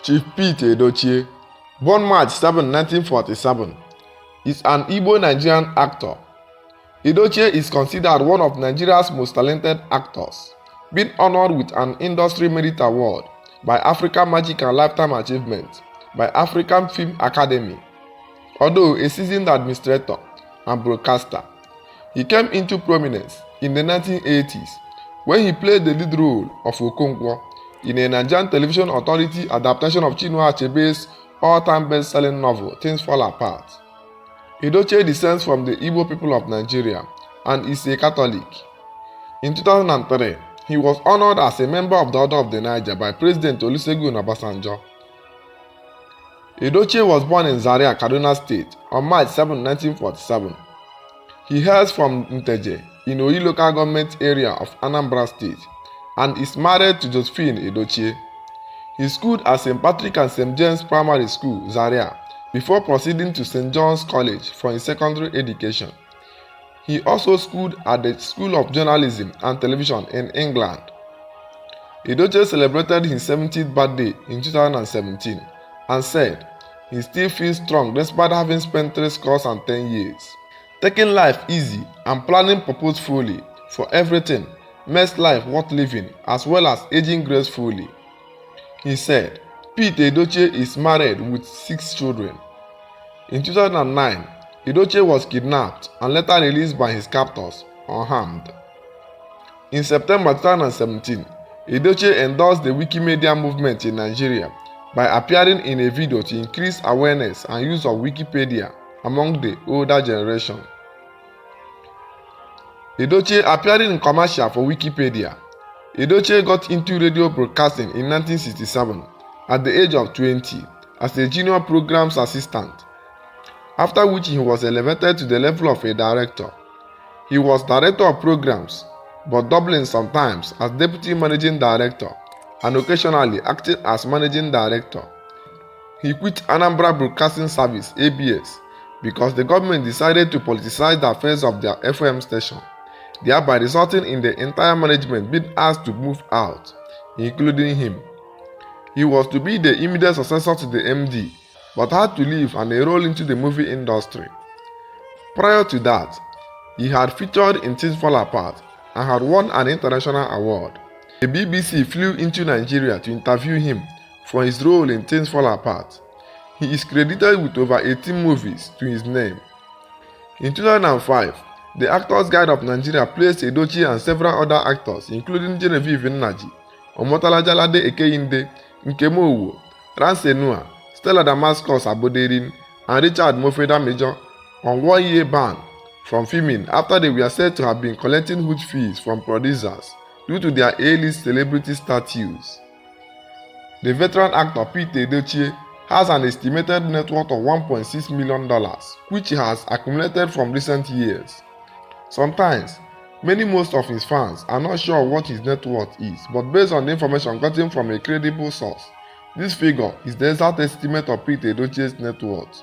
Chief Pete Edochie, born March 7, 1947, is an Igbo-Nigerian actor. Edochie is considered one of Nigeria's most talented actors, being honored with an Industry Merit Award by African Magic and Lifetime Achievement by African Film Academy. Although a seasoned administrator and broadcaster, he came into prominence in the 1980s when he played the lead role of Okonkwo in a Nigerian Television Authority adaptation of Chinua Achebe's all-time best-selling novel Things Fall Apart. Edochie descends from the Igbo people of Nigeria and is a Catholic. In 2003, he was honored as a member of the Order of the Niger by President Olusegun Obasanjo. Edochie was born in Zaria, Kaduna State on March 7, 1947. He hails from Nteje in Oyi local government area of Anambra State and is married to Josephine Edochie. He schooled at St. Patrick and St. James Primary School, Zaria, before proceeding to St. John's College for his secondary education. He also schooled at the School of Journalism and Television in England. Edochie celebrated his 70th birthday in 2017 and said he still feels strong despite having spent 10 years. Taking life easy and planning purposefully for everything makes life worth living as well as aging gracefully. He said, Pete Edochie is married with 6 children. In 2009, Edochie was kidnapped and later released by his captors unharmed. In September 2017, Edochie endorsed the Wikimedia movement in Nigeria by appearing in a video to increase awareness and use of Wikipedia among the older generation. Edochie appearing in commercial for Wikipedia. Edochie got into radio broadcasting in 1967 at the age of 20 as a junior programs assistant, after which he was elevated to the level of a director. He was director of programs, but doubling sometimes as deputy managing director and occasionally acting as managing director. He quit Anambra Broadcasting Service (ABS) because the government decided to politicize the affairs of their FM station, thereby resulting in the entire management being asked to move out, including him. He was to be the immediate successor to the MD, but had to leave and enroll into the movie industry. Prior to that, he had featured in Things Fall Apart and had won an international award. The BBC flew into Nigeria to interview him for his role in Things Fall Apart. He is credited with over 18 movies to his name. In 2005, the Actors Guild of Nigeria placed Edochie and several other actors, including Genevieve Nnaji, Omotala Jalade Ekeyinde, Nkem Owo, Ransenua, Stella Damascus Aboderin, and Richard Mofeda Major, on 1-year ban from filming after they were said to have been collecting huge fees from producers due to their A-list celebrity status. The veteran actor Pete Edochie has an estimated net worth of $1.6 million, which he has accumulated from recent years. Sometimes, most of his fans are not sure what his net worth is, but based on the information gotten from a credible source, this figure is the exact estimate of Pete Edochie's net worth.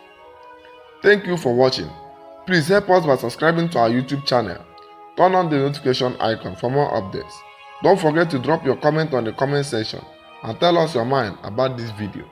Thank you for watching. Please help us by subscribing to our YouTube channel. Turn on the notification icon for more updates. Don't forget to drop your comment on the comment section and tell us your mind about this video.